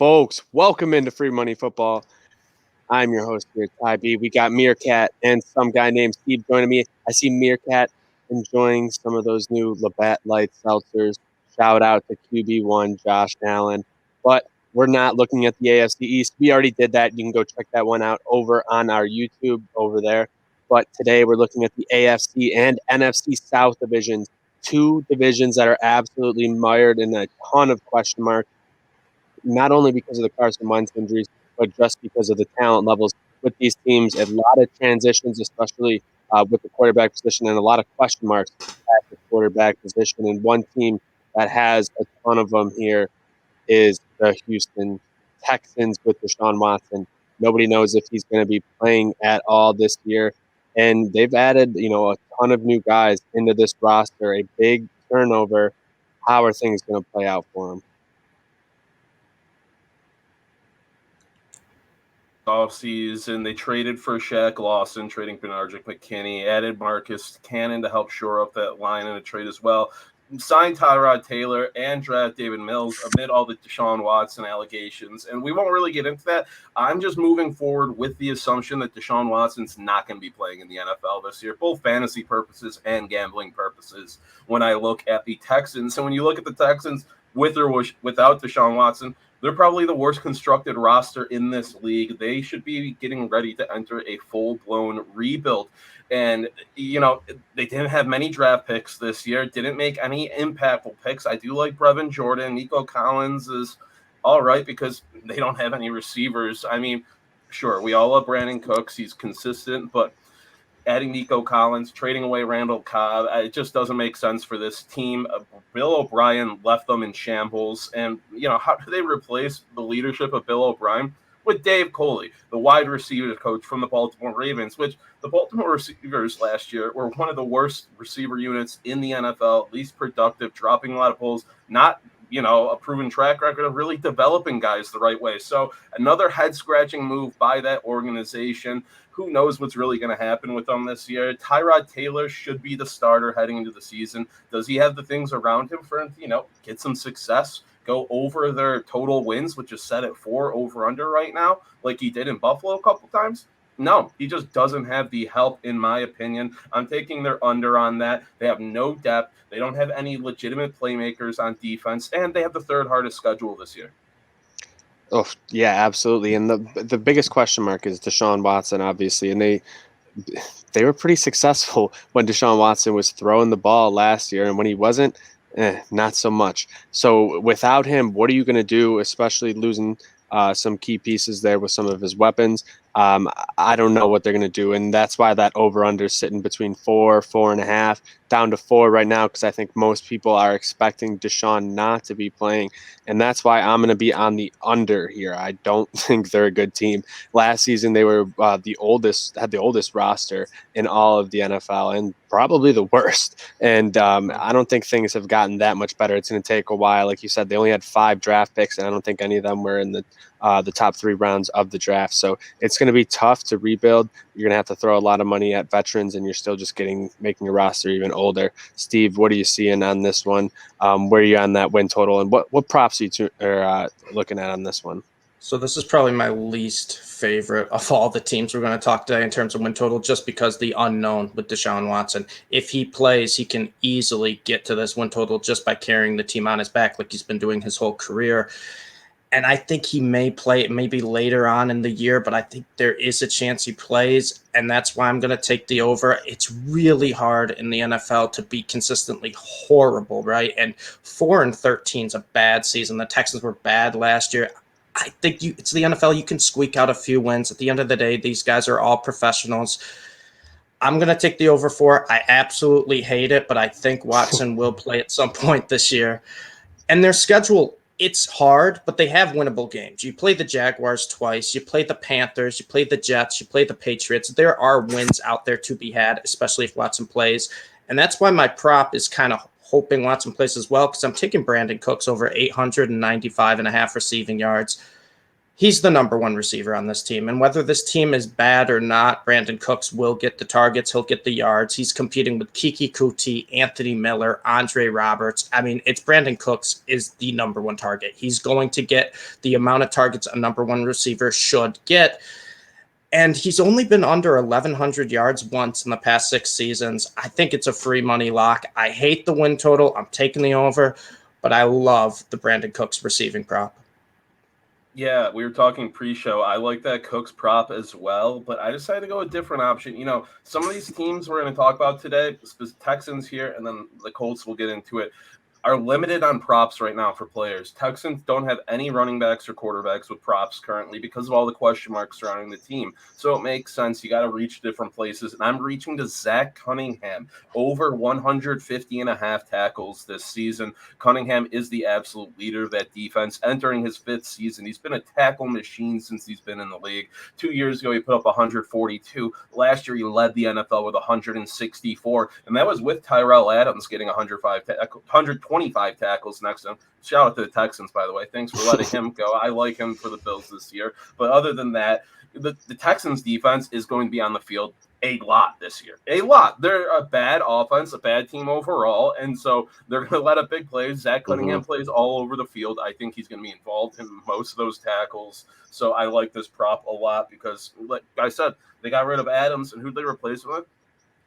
folks? Welcome into Free Money Football. I'm your host here, Ty B. We got MereKat and some guy named Steve joining me. I see MereKat enjoying some of those new Labatt Light seltzers. Shout out to QB1 Josh Allen. But we're not looking at the AFC East. We already did that. You can go check that one out over on our YouTube over there. But today we're looking at the AFC and NFC South divisions. Two divisions that are absolutely mired in a ton of question marks, not only because of the Carson Wentz injuries, but just because of the talent levels with these teams. A lot of transitions, especially with the quarterback position, and a lot of question marks at the quarterback position. And one team that has a ton of them here is the Houston Texans with Deshaun Watson. Nobody knows if he's going to be playing at all this year. And they've added, a ton of new guys into this roster, a big turnover. How are things going to play out for them? Offseason, they traded for Shaq Lawson, trading Benardrick McKinney, added Marcus Cannon to help shore up that line in a trade as well, signed Tyrod Taylor, and draft David Mills amid all the Deshaun Watson allegations. And we won't really get into that. I'm just moving forward with the assumption that Deshaun Watson's not going to be playing in the NFL this year, both fantasy purposes and gambling purposes, when I look at the Texans. And when you look at the Texans, with or without Deshaun Watson, they're probably the worst constructed roster in this league. They should be getting ready to enter a full-blown rebuild. And, they didn't have many draft picks this year, didn't make any impactful picks. I do like Brevin Jordan. Nico Collins is all right because they don't have any receivers. I mean, sure, we all love Brandon Cooks. He's consistent, but adding Nico Collins, trading away Randall Cobb, it just doesn't make sense for this team. Bill O'Brien left them in shambles. And, how do they replace the leadership of Bill O'Brien? With Dave Coley, the wide receiver coach from the Baltimore Ravens, which the Baltimore receivers last year were one of the worst receiver units in the NFL, least productive, dropping a lot of balls, not a proven track record of really developing guys the right way. So another head-scratching move by that organization. Who knows what's really going to happen with them this year? Tyrod Taylor should be the starter heading into the season. Does he have the things around him for him to, get some success, go over their total wins, which is set at 4 over-under right now, like he did in Buffalo a couple times? No, he just doesn't have the help, in my opinion. I'm taking their under on that. They have no depth. They don't have any legitimate playmakers on defense, and they have the third hardest schedule this year. Oh, yeah, absolutely. And the biggest question mark is Deshaun Watson, obviously. And they were pretty successful when Deshaun Watson was throwing the ball last year. And when he wasn't, not so much. So without him, what are you going to do, especially losing some key pieces there with some of his weapons? I don't know what they're going to do. And that's why that over-under is sitting between 4, 4.5, down to 4 right now, because I think most people are expecting Deshaun not to be playing. And that's why I'm going to be on the under here. I don't think they're a good team. Last season, they were had the oldest roster in all of the NFL, and probably the worst. And I don't think things have gotten that much better. It's going to take a while. Like you said, they only had 5 draft picks, and I don't think any of them were in the top 3 rounds of the draft. So it's going to be tough to rebuild. You're going to have to throw a lot of money at veterans, and you're still just making your roster even older. Steve, what are you seeing on this one? Where are you on that win total, and what props are you looking at on this one? So this is probably my least favorite of all the teams we're going to talk today in terms of win total, just because the unknown with Deshaun Watson. If he plays, he can easily get to this win total just by carrying the team on his back like he's been doing his whole career. And I think he may play it maybe later on in the year, but I think there is a chance he plays, and that's why I'm going to take the over. It's really hard in the NFL to be consistently horrible, right? And 4-13 is a bad season. The Texans were bad last year. I think it's the NFL. You can squeak out a few wins. At the end of the day, these guys are all professionals. I'm going to take the over 4. I absolutely hate it, but I think Watson will play at some point this year. And their schedule, it's hard, but they have winnable games. You play the Jaguars twice. You play the Panthers. You play the Jets. You play the Patriots. There are wins out there to be had, especially if Watson plays. And that's why my prop is kind of hoping Watson plays as well, because I'm taking Brandon Cooks over 895.5 receiving yards. he's the number one receiver on this team. And whether this team is bad or not, Brandon Cooks will get the targets. He'll get the yards. He's competing with Kiki Kuti, Anthony Miller, Andre Roberts. I mean, it's Brandon Cooks is the number one target. He's going to get the amount of targets a number one receiver should get. And he's only been under 1,100 yards once in the past 6 seasons. I think it's a free money lock. I hate the win total. I'm taking the over, but I love the Brandon Cooks receiving prop. Yeah, we were talking pre-show. I like that Cooks prop as well, but I decided to go a different option. You know, some of these teams we're going to talk about today, Texans here, and then the Colts, we'll get into it, are limited on props right now for players. Texans don't have any running backs or quarterbacks with props currently because of all the question marks surrounding the team. So it makes sense. You got to reach different places. And I'm reaching to Zach Cunningham, over 150.5 tackles this season. Cunningham is the absolute leader of that defense. Entering his 5th season, he's been a tackle machine since he's been in the league. 2 years ago, he put up 142. Last year, he led the NFL with 164. And that was with Tyrell Adams getting 125 tackles next to him. Shout out to the Texans, by the way. Thanks for letting him go. I like him for the Bills this year. But other than that, the Texans defense is going to be on the field a lot this year. A lot. They're a bad offense, a bad team overall, and so they're going to let up big plays. Zach Cunningham plays all over the field. I think he's going to be involved in most of those tackles. So I like this prop a lot because, like I said, they got rid of Adams, and who'd they replace with?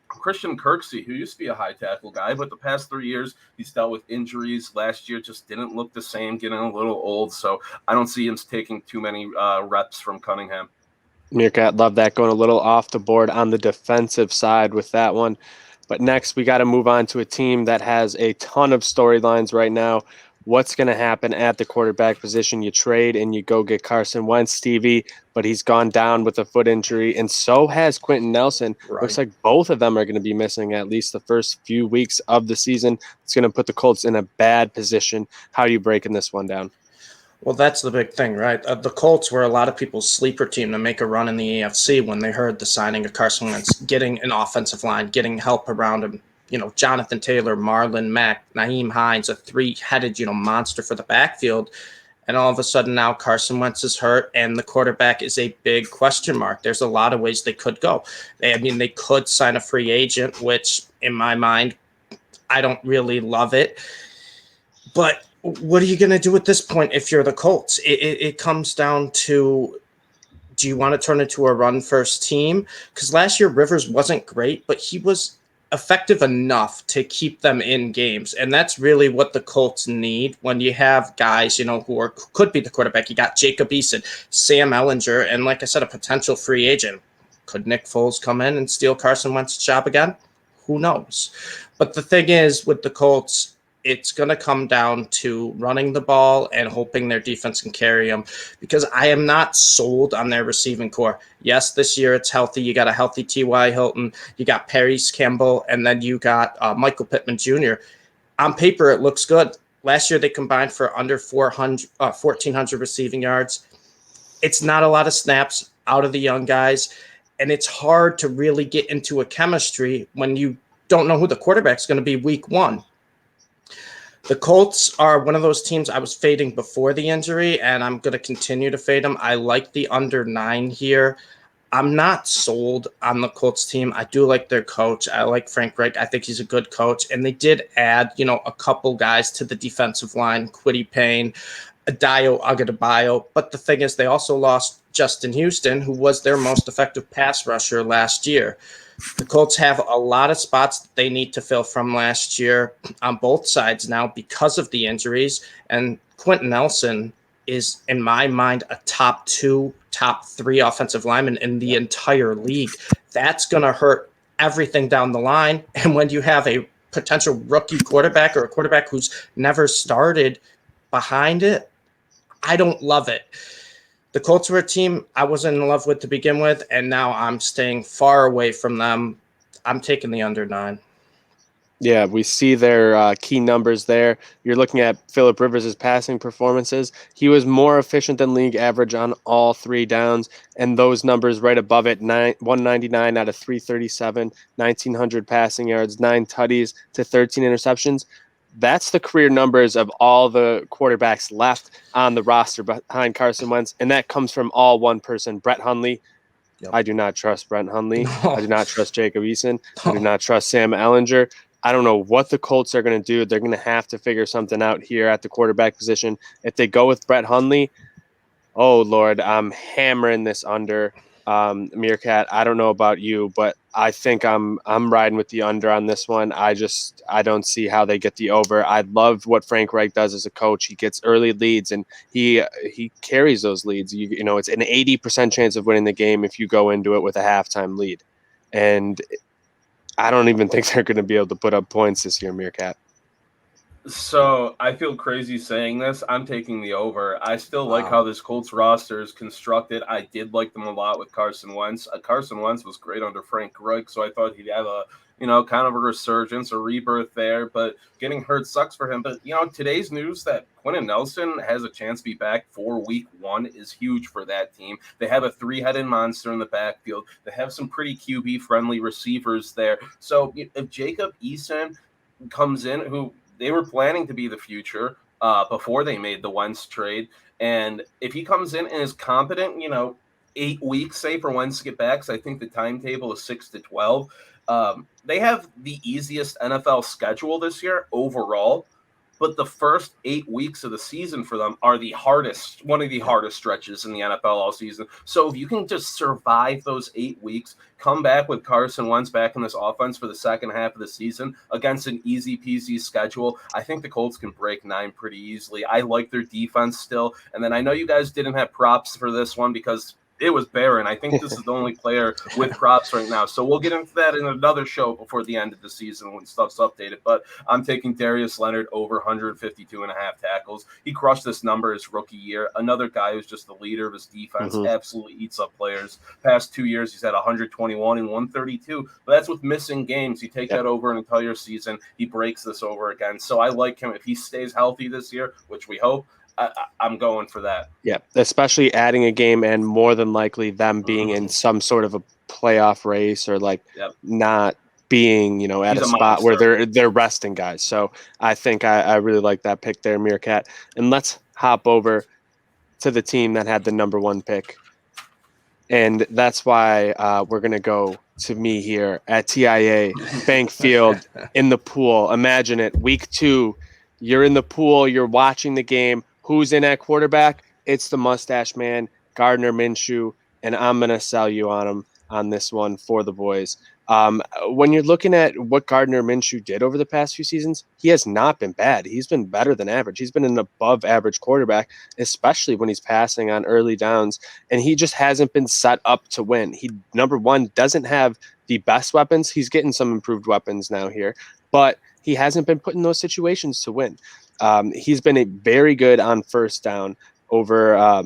Christian Kirksey, who used to be a high tackle guy, but the past 3 years he's dealt with injuries. Last year just didn't look the same, getting a little old. So I don't see him taking too many reps from Cunningham. MereKat, love that, going a little off the board on the defensive side with that one. But next, we got to move on to a team that has a ton of storylines right now. What's going to happen at the quarterback position? You trade and you go get Carson Wentz, Stevie, but he's gone down with a foot injury, and so has Quentin Nelson. Right. Looks like both of them are going to be missing at least the first few weeks of the season. It's going to put the Colts in a bad position. How are you breaking this one down? Well, that's the big thing, right? The Colts were a lot of people's sleeper team to make a run in the AFC when they heard the signing of Carson Wentz, getting an offensive line, getting help around him. You know, Jonathan Taylor, Marlon Mack, Nyheim Hines, a 3-headed, monster for the backfield. And all of a sudden now Carson Wentz is hurt and the quarterback is a big question mark. There's a lot of ways they could go. They could sign a free agent, which in my mind, I don't really love it. But what are you going to do at this point if you're the Colts? It comes down to, do you want to turn into a run-first team? Because last year Rivers wasn't great, but he was effective enough to keep them in games. And that's really what the Colts need when you have guys, who could be the quarterback. You got Jacob Eason, Sam Ellinger, and like I said, a potential free agent. Could Nick Foles come in and steal Carson Wentz's job again? Who knows? But the thing is, with the Colts, it's going to come down to running the ball and hoping their defense can carry them, because I am not sold on their receiving core. Yes, this year it's healthy. You got a healthy T.Y. Hilton. You got Paris Campbell, and then you got Michael Pittman Jr. On paper, it looks good. Last year, they combined for under 1,400 receiving yards. It's not a lot of snaps out of the young guys, and it's hard to really get into a chemistry when you don't know who the quarterback's going to be week one. The Colts are one of those teams I was fading before the injury, and I'm going to continue to fade them. I like the under 9 here. I'm not sold on the Colts team. I do like their coach. I like Frank Reich. I think he's a good coach. And they did add, a couple guys to the defensive line, Kwity Paye, Adebayo Ogundebayo. But the thing is, they also lost Justin Houston, who was their most effective pass rusher last year. The Colts have a lot of spots that they need to fill from last year on both sides now because of the injuries. And Quentin Nelson is, in my mind, a top 2, top 3 offensive lineman in the entire league. That's going to hurt everything down the line. And when you have a potential rookie quarterback or a quarterback who's never started behind it, I don't love it. The Colts were a team I wasn't in love with to begin with, and now I'm staying far away from them. I'm taking the under 9. Yeah, we see their key numbers there. You're looking at Phillip Rivers' passing performances. He was more efficient than league average on all 3 downs, and those numbers right above it, 199 out of 337, 1,900 passing yards, 9 tutties to 13 interceptions. That's the career numbers of all the quarterbacks left on the roster behind Carson Wentz, and that comes from all one person, Brett Hundley. Yep. I do not trust Brett Hundley. No. I do not trust Jacob Eason. I do No. not trust Sam Ellinger. I don't know what the Colts are going to do. They're going to have to figure something out here at the quarterback position. If they go with Brett Hundley, oh, Lord, I'm hammering this under. MereKat, I don't know about you, but I think I'm riding with the under on this one. I don't see how they get the over. I love what Frank Reich does as a coach. He gets early leads and he carries those leads. You know, it's an 80% chance of winning the game if you go into it with a halftime lead. And I don't even think they're going to be able to put up points this year, MereKat. So I feel crazy saying this. I'm taking the over. I still like Wow. how this Colts roster is constructed. I did like them a lot with Carson Wentz. Carson Wentz was great under Frank Reich, so I thought he'd have a kind of a resurgence, a rebirth there. But getting hurt sucks for him. But today's news that Quentin Nelson has a chance to be back for Week 1 is huge for that team. They have a 3-headed monster in the backfield. They have some pretty QB-friendly receivers there. So if Jacob Eason comes in, who they were planning to be the future before they made the Wentz trade. And if he comes in and is competent, 8 weeks, say, for Wentz to get back, because I think the timetable is 6 to 12. They have the easiest NFL schedule this year overall. But the first 8 weeks of the season for them are one of the hardest stretches in the NFL all season. So if you can just survive those 8 weeks, come back with Carson Wentz back in this offense for the second half of the season against an easy peasy schedule, I think the Colts can break 9 pretty easily. I like their defense still. And then I know you guys didn't have props for this one because it was barren. I think this is the only player with props right now. So we'll get into that in another show before the end of the season when stuff's updated. But I'm taking Darius Leonard over 152.5 tackles. He crushed this number his rookie year. Another guy who's just the leader of his defense, absolutely eats up players. Past 2 years, he's had 121 and 132. But that's with missing games. You take that over an entire season, he breaks this over again. So I like him. If he stays healthy this year, which we hope, I'm going for that. Yeah, especially adding a game and more than likely them being in some sort of a playoff race or not being, at a spot where they're resting guys. So I think I really like that pick there, MereKat. And let's hop over to the team that had the number 1 pick. And that's why we're going to go to me here at TIA Bank Field in the pool. Imagine it. Week 2, you're in the pool, you're watching the game. Who's in at quarterback? It's the mustache man, Gardner Minshew, and I'm going to sell you on him on this one for the boys. When you're looking at what Gardner Minshew did over the past few seasons, he has not been bad. He's been better than average. He's been an above average quarterback, especially when he's passing on early downs, and he just hasn't been set up to win. He, number one, doesn't have the best weapons. He's getting some improved weapons now here, but he hasn't been put in those situations to win. He's been very good on first down over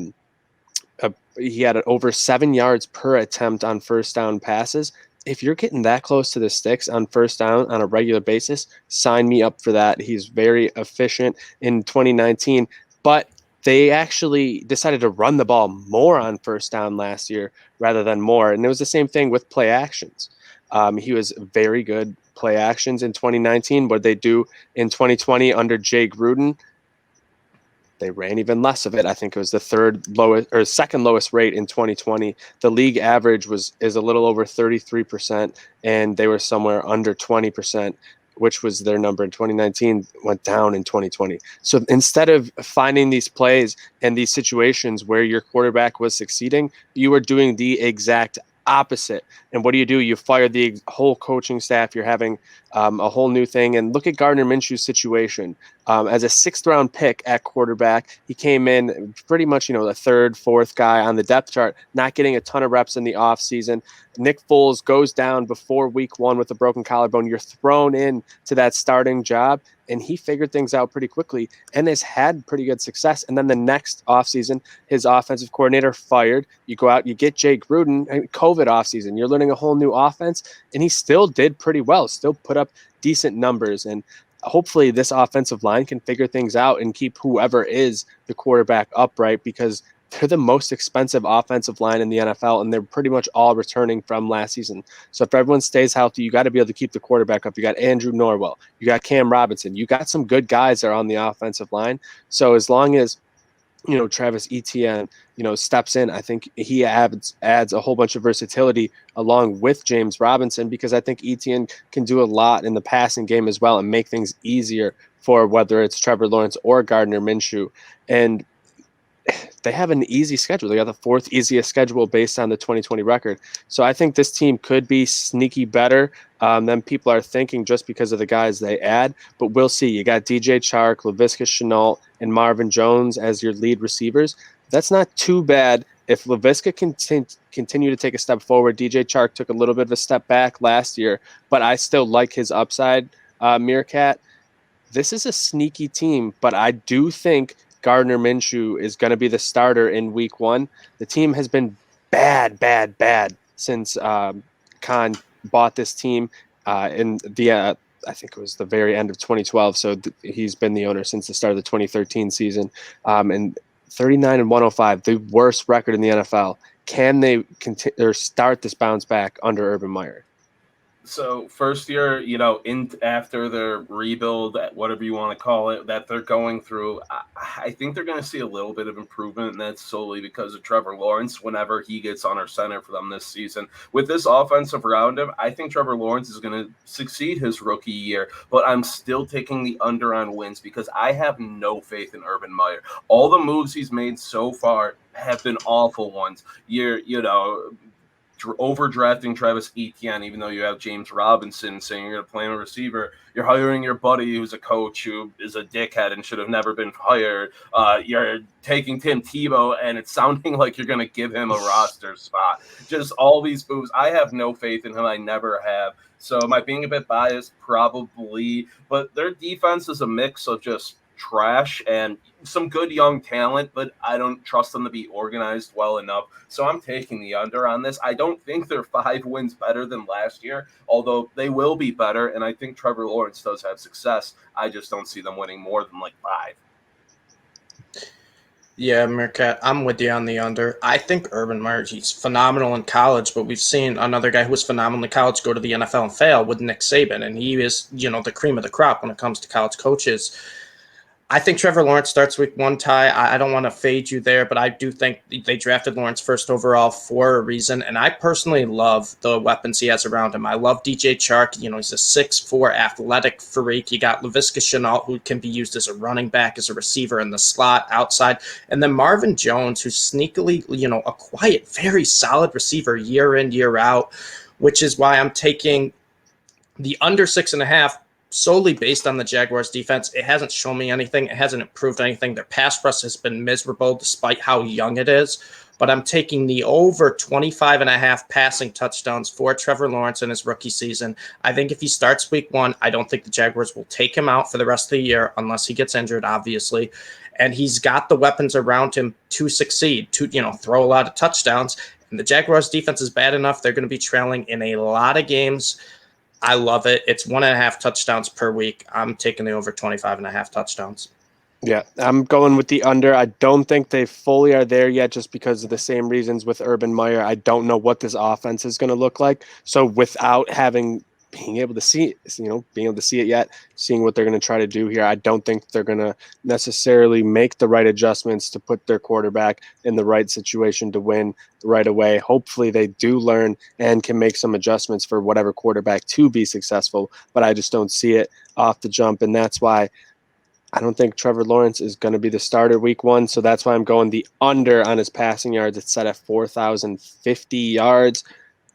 he had over 7 yards per attempt on first down passes. If you're getting that close to the sticks on first down on a regular basis, sign me up for that. He's very efficient in 2019, but they actually decided to run the ball more on first down last year rather than more. And it was the same thing with play actions. He was very good play actions in 2019. What they do in 2020 under Jay Gruden, they ran even less of it. I think it was the second lowest rate in 2020. The league average is a little over 33%, and they were somewhere under 20%, which was their number in 2019, went down in 2020. So instead of finding these plays and these situations where your quarterback was succeeding, you were doing the exact opposite. And what do? You fire the whole coaching staff. You're having a whole new thing. And look at Gardner Minshew's situation. As a 6th-round pick at quarterback, he came in pretty much, the 3rd, 4th guy on the depth chart, not getting a ton of reps in the offseason. Nick Foles goes down before week 1 with a broken collarbone. You're thrown in to that starting job, and he figured things out pretty quickly and has had pretty good success. And then the next offseason, his offensive coordinator fired. You go out, you get Jay Gruden, COVID offseason. You're learning a whole new offense, and he still did pretty well, still put up decent numbers. And hopefully this offensive line can figure things out and keep whoever is the quarterback upright, because they're the most expensive offensive line in the NFL, and they're pretty much all returning from last season. So if everyone stays healthy, you got to be able to keep the quarterback up. You got Andrew Norwell, you got Cam Robinson, you got some good guys there on the offensive line. So as long as Travis Etienne, steps in, I think he adds a whole bunch of versatility along with James Robinson, because I think Etienne can do a lot in the passing game as well and make things easier for whether it's Trevor Lawrence or Gardner Minshew. And they have an easy schedule. They got the fourth easiest schedule based on the 2020 record. So I think this team could be sneaky better than people are thinking just because of the guys they add. But we'll see. You got DJ Chark, Laviska Shenault, and Marvin Jones as your lead receivers. That's not too bad. If Laviska can continue to take a step forward, DJ Chark took a little bit of a step back last year, but I still like his upside, MereKat. This is a sneaky team, but I do think Gardner Minshew is going to be the starter in week 1. The team has been bad since Khan bought this team in the I think it was the very end of 2012. So he's been the owner since the start of the 2013 season. And 39-105, the worst record in the NFL. Can they start this bounce back under Urban Meyer? So first year, after their rebuild, whatever you want to call it, that they're going through, I think they're going to see a little bit of improvement, and that's solely because of Trevor Lawrence whenever he gets on our center for them this season. With this offensive around him, I think Trevor Lawrence is going to succeed his rookie year, but I'm still taking the under on wins because I have no faith in Urban Meyer. All the moves he's made so far have been awful ones. Overdrafting Travis Etienne, even though you have James Robinson, saying you're going to play him a receiver. You're hiring your buddy who's a coach who is a dickhead and should have never been hired. You're taking Tim Tebow, and it's sounding like you're going to give him a roster spot. Just all these moves. I have no faith in him. I never have. So am I being a bit biased? Probably. But their defense is a mix of just trash and some good young talent, but I don't trust them to be organized well enough. So I'm taking the under on this. I don't think they're 5 wins better than last year, although they will be better. And I think Trevor Lawrence does have success. I just don't see them winning more than 5. Yeah, MereKat, I'm with you on the under. I think Urban Meyer, he's phenomenal in college, but we've seen another guy who was phenomenal in college go to the NFL and fail with Nick Saban, and he is, the cream of the crop when it comes to college coaches. I think Trevor Lawrence starts week 1, Ty. I don't want to fade you there, but I do think they drafted Lawrence first overall for a reason, and I personally love the weapons he has around him. I love DJ Chark. He's a 6'4" athletic freak. You got Laviska Shenault, who can be used as a running back, as a receiver in the slot, outside, and then Marvin Jones, who's sneakily, a quiet, very solid receiver year in, year out, which is why I'm taking the under 6.5, solely based on the Jaguars defense. It hasn't shown me anything. It hasn't improved anything. Their pass rush has been miserable despite how young it is. But I'm taking the over 25.5 passing touchdowns for Trevor Lawrence in his rookie season. I think if he starts week 1, I don't think the Jaguars will take him out for the rest of the year unless he gets injured, obviously. And he's got the weapons around him to succeed, to throw a lot of touchdowns. And the Jaguars defense is bad enough. They're going to be trailing in a lot of games. I love it. It's 1.5 touchdowns per week. I'm taking the over 25.5 touchdowns. Yeah, I'm going with the under. I don't think they fully are there yet just because of the same reasons with Urban Meyer. I don't know what this offense is going to look like. So without being able to see it yet, seeing what they're going to try to do here, I don't think they're going to necessarily make the right adjustments to put their quarterback in the right situation to win right away. Hopefully they do learn and can make some adjustments for whatever quarterback to be successful, but I just don't see it off the jump, and that's why I don't think Trevor Lawrence is going to be the starter week 1, so that's why I'm going the under on his passing yards. It's set at 4,050 yards.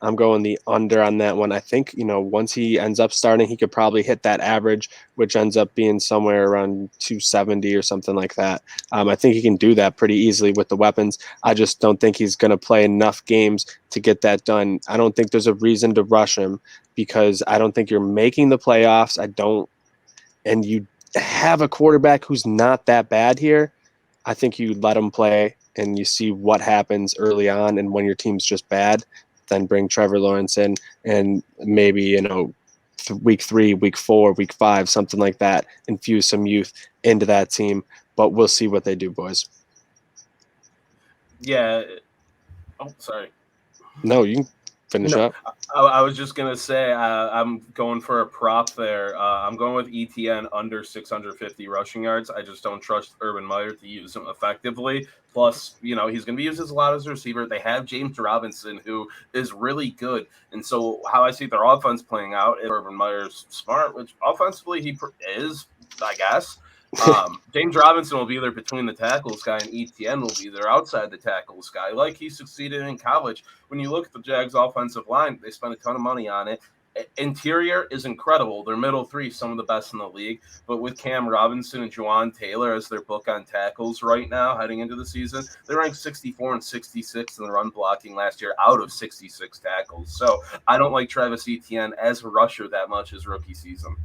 I'm going the under on that one. I think, once he ends up starting, he could probably hit that average, which ends up being somewhere around 270 or something like that. I think he can do that pretty easily with the weapons. I just don't think he's going to play enough games to get that done. I don't think there's a reason to rush him because I don't think you're making the playoffs. And you have a quarterback who's not that bad here. I think you let him play and you see what happens early on, and when your team's just bad, then bring Trevor Lawrence in and maybe, week 3, week 4, week 5, something like that, infuse some youth into that team. But we'll see what they do, boys. Yeah. Oh, sorry. No, you can finish up. I was just going to say I'm going for a prop there. I'm going with ETN under 650 rushing yards. I just don't trust Urban Meyer to use him effectively. Plus, he's going to be used as a lot as a receiver. They have James Robinson, who is really good. And so how I see their offense playing out, if Urban Meyer's smart, which offensively he is, I guess. James Robinson will be there between the tackles guy, and ETN will be there outside the tackles guy, like he succeeded in college. When you look at the Jags offensive line, they spent a ton of money on it. Interior is incredible. Their middle three, some of the best in the league. But with Cam Robinson and Juwan Taylor as their book on tackles right now, heading into the season, they ranked 64 and 66 in the run blocking last year out of 66 tackles. So I don't like Travis Etienne as a rusher that much his rookie season.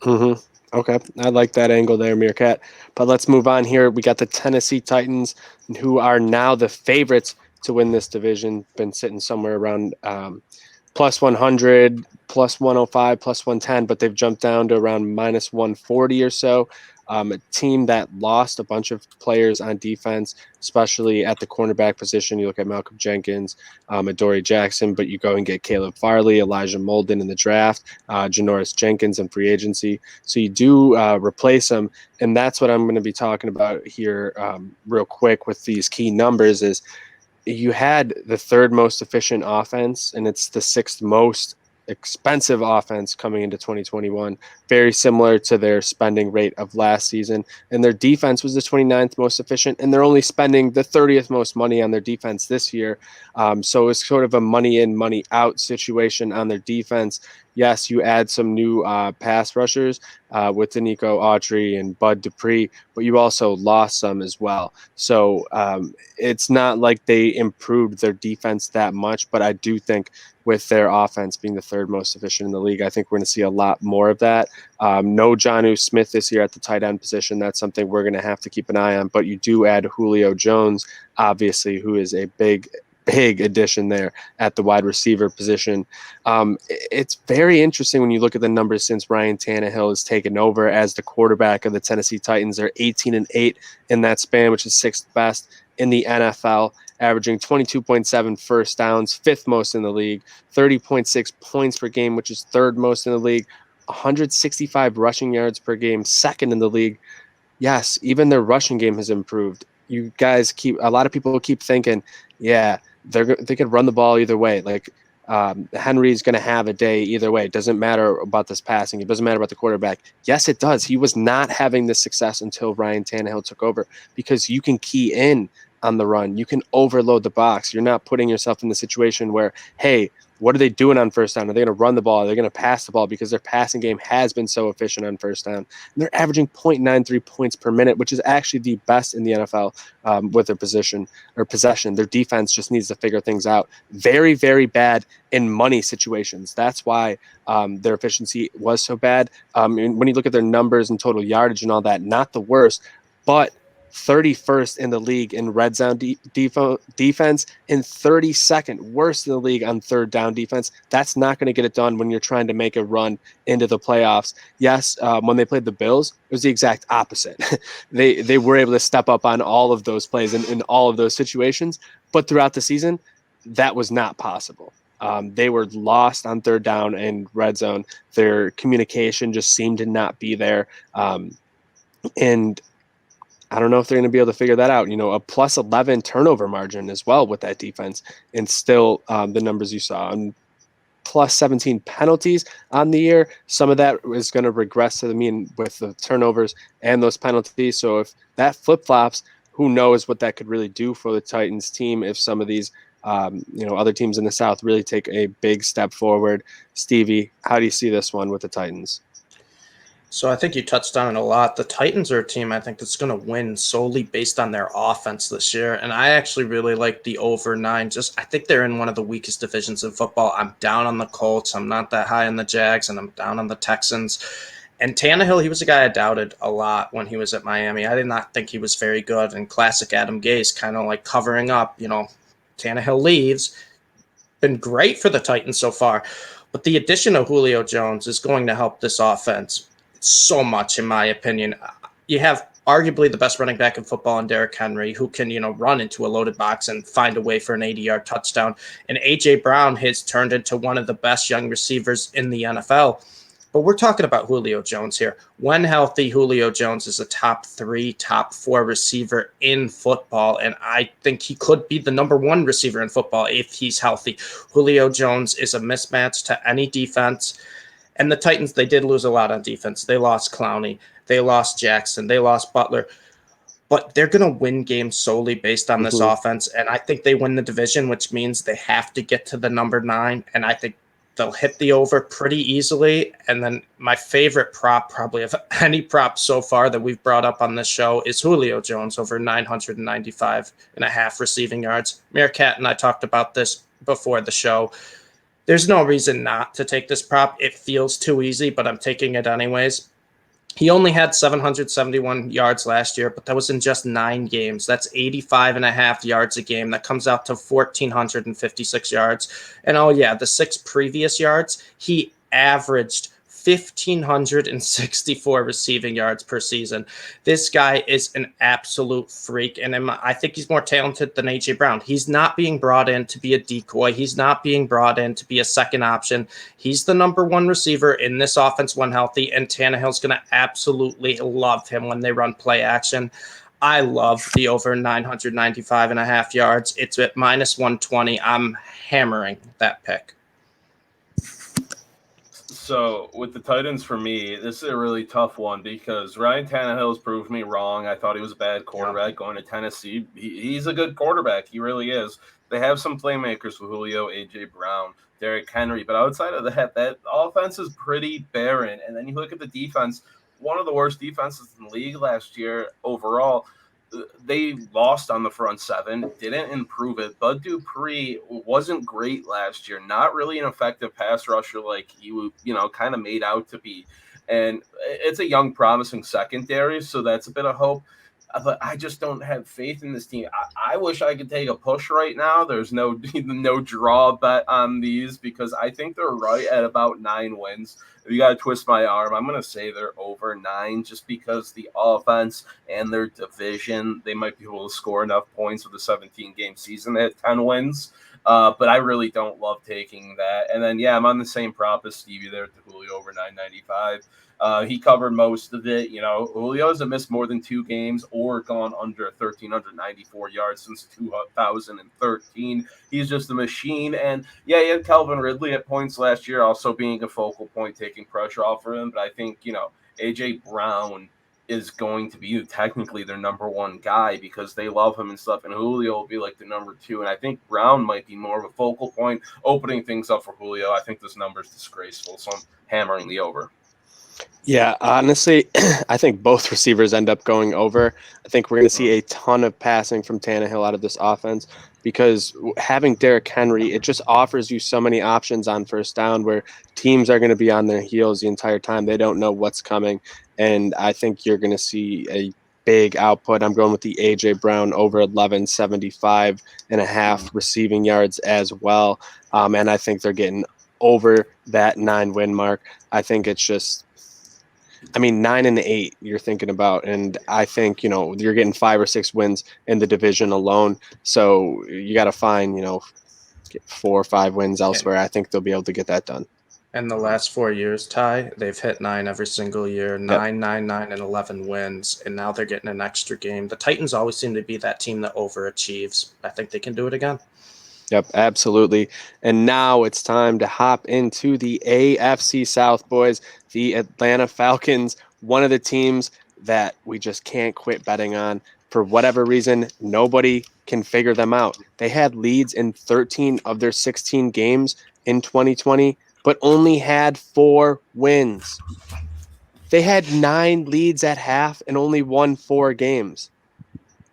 Mm-hmm. Okay, I like that angle there, MereKat. But let's move on here. We got the Tennessee Titans, who are now the favorites to win this division. Been sitting somewhere around plus 100, plus 105, plus 110, but they've jumped down to around minus 140 or so. A team that lost a bunch of players on defense, especially at the cornerback position. You look at Malcolm Jenkins, Adoree Jackson, but you go and get Caleb Farley, Elijah Molden in the draft, Janoris Jenkins in free agency. So you do replace them, and that's what I'm going to be talking about here real quick with these key numbers is you had the third most efficient offense, and it's the sixth most expensive offense coming into 2021, very similar to their spending rate of last season. And their defense was the 29th most efficient, and they're only spending the 30th most money on their defense this year. So it's sort of a money in, money out situation on their defense. Yes, you add some new pass rushers with Danico Autry and Bud Dupree, but you also lost some as well. So it's not like they improved their defense that much, but I do think with their offense being the third most efficient in the league, I think we're going to see a lot more of that. No Jonnu Smith this year at the tight end position. That's something we're going to have to keep an eye on, but you do add Julio Jones, obviously, who is a big addition there at the wide receiver position. It's very interesting when you look at the numbers since Ryan Tannehill has taken over as the quarterback of the Tennessee Titans. They're 18-8 in that span, which is sixth best in the NFL, averaging 22.7 first downs, fifth most in the league, 30.6 points per game, which is third most in the league, 165 rushing yards per game, second in the league. Yes, even their rushing game has improved. You guys a lot of people keep thinking, yeah, they could run the ball either way. Like Henry's going to have a day either way. It doesn't matter about this passing. It doesn't matter about the quarterback. Yes, it does. He was not having this success until Ryan Tannehill took over because you can key in on the run. You can overload the box. You're not putting yourself in the situation where, hey, what are they doing on first down? Are they going to run the ball? Are they going to pass the ball? Because their passing game has been so efficient on first down. And they're averaging 0.93 points per minute, which is actually the best in the NFL with their possession. Their defense just needs to figure things out. Very, very bad in money situations. That's why their efficiency was so bad. And when you look at their numbers and total yardage and all that, not the worst, but 31st in the league in red zone defense and 32nd worst in the league on third down defense. That's not going to get it done when you're trying to make a run into the playoffs. Yes, when they played the Bills, it was the exact opposite. They were able to step up on all of those plays in all of those situations, but throughout the season, that was not possible. They were lost on third down and red zone. Their communication just seemed to not be there. And I don't know if they're going to be able to figure that out. A plus 11 turnover margin as well with that defense, and still the numbers you saw, and plus 17 penalties on the year. Some of that is going to regress to the mean with the turnovers and those penalties. So if that flip-flops, who knows what that could really do for the Titans team if some of these other teams in the South really take a big step forward. Stevie, how do you see this one with the Titans? So I think you touched on it a lot. The Titans are a team I think that's going to win solely based on their offense this year. And I actually really like the over 9. I think they're in one of the weakest divisions in football. I'm down on the Colts. I'm not that high on the Jags, and I'm down on the Texans. And Tannehill, he was a guy I doubted a lot when he was at Miami. I did not think he was very good. And classic Adam Gase, kind of like covering up, Tannehill leaves. Been great for the Titans so far. But the addition of Julio Jones is going to help this offense so much, in my opinion. You have arguably the best running back in football in Derrick Henry, who can, run into a loaded box and find a way for an 80-yard touchdown. And A.J. Brown has turned into one of the best young receivers in the NFL. But we're talking about Julio Jones here. When healthy, Julio Jones is a top 3, top 4 receiver in football. And I think he could be the number 1 receiver in football if he's healthy. Julio Jones is a mismatch to any defense. And the Titans, they did lose a lot on defense. They lost Clowney. They lost Jackson. They lost Butler. But they're going to win games solely based on this offense. And I think they win the division, which means they have to get to the number 9. And I think they'll hit the over pretty easily. And then my favorite prop, probably of any prop so far that we've brought up on this show, is Julio Jones over 995.5 receiving yards. MereKat and I talked about this before the show. There's no reason not to take this prop. It feels too easy, but I'm taking it anyways. He only had 771 yards last year, but that was in just 9 games. That's 85.5 yards a game. That comes out to 1,456 yards. And the 6 previous yards, he averaged 1,564 receiving yards per season. This guy is an absolute freak, and I think he's more talented than A.J. Brown. He's not being brought in to be a decoy. He's not being brought in to be a second option. He's the number 1 receiver in this offense when healthy, and Tannehill's going to absolutely love him when they run play action. I love the over 995.5 yards. It's at minus 120. I'm hammering that pick. So with the Titans, for me, this is a really tough one because Ryan Tannehill has proved me wrong. I thought he was a bad quarterback going to Tennessee. He's a good quarterback. He really is. They have some playmakers with Julio, A.J. Brown, Derrick Henry. But outside of that offense is pretty barren. And then you look at the defense, one of the worst defenses in the league last year overall. They lost on the front 7, didn't improve it. Bud Dupree wasn't great last year, not really an effective pass rusher like he kind of made out to be. And it's a young, promising secondary, so that's a bit of hope. But I just don't have faith in this team. I wish I could take a push right now. There's no draw bet on these because I think they're right at about 9 wins. If you got to twist my arm, I'm going to say they're over 9 just because the offense and their division, they might be able to score enough points with a 17-game season at 10 wins. But I really don't love taking that. And then, I'm on the same prop as Stevie there at the Julio over 995. He covered most of it. Julio hasn't missed more than 2 games or gone under 1,394 yards since 2013. He's just a machine. And he had Calvin Ridley at points last year, also being a focal point, taking pressure off of him. But I think, A.J. Brown is going to be technically their number 1 guy because they love him and stuff. And Julio will be like the number 2. And I think Brown might be more of a focal point, opening things up for Julio. I think this number is disgraceful. So I'm hammering the over. Yeah, honestly, I think both receivers end up going over. I think we're going to see a ton of passing from Tannehill out of this offense because having Derrick Henry, it just offers you so many options on first down where teams are going to be on their heels the entire time. They don't know what's coming, and I think you're going to see a big output. I'm going with the A.J. Brown over 1175.5 receiving yards as well, and I think they're getting over that 9-win mark. I think it's just 9 and 8 you're thinking about. And I think, you're getting 5 or 6 wins in the division alone. So you got to find, get 4 or 5 wins elsewhere. I think they'll be able to get that done. And the last 4 years, Ty, they've hit 9 every single year, 9, 9, 9, and 11 wins. And now they're getting an extra game. The Titans always seem to be that team that overachieves. I think they can do it again. Yep, absolutely. And now it's time to hop into the AFC South, boys. The Atlanta Falcons, one of the teams that we just can't quit betting on. For whatever reason, nobody can figure them out. They had leads in 13 of their 16 games in 2020, but only had 4 wins. They had 9 leads at half and only won 4 games.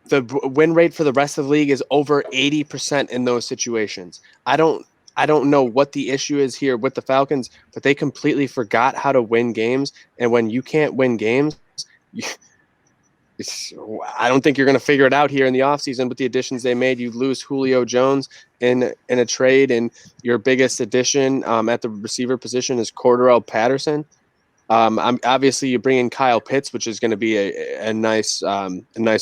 The win rate for the rest of the league is over 80% in those situations. I don't know what the issue is here with the Falcons, but they completely forgot how to win games. And when you can't win games, I don't think you're going to figure it out here in the offseason with the additions they made. You lose Julio Jones in a trade, and your biggest addition at the receiver position is Cordarrelle Patterson. Obviously you bring in Kyle Pitts, which is going to be a nice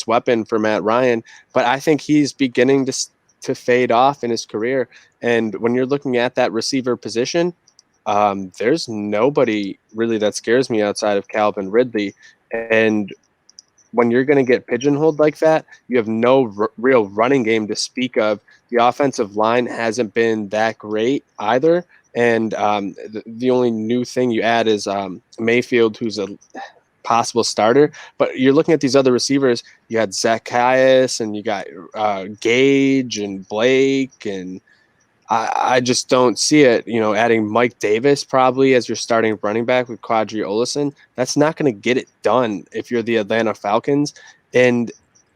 weapon for Matt Ryan, but I think he's beginning to fade off in his career. And when you're looking at that receiver position, there's nobody really that scares me outside of Calvin Ridley. And when you're going to get pigeonholed like that, you have no real running game to speak of. The offensive line hasn't been that great either. And the only new thing you add is Mayfield, who's a possible starter. But you're looking at these other receivers. You had Zacchaeus, and you got Gage and Blake, and I just don't see it. Adding Mike Davis probably as your starting running back with Quadri Olison, that's not going to get it done if you're the Atlanta Falcons. And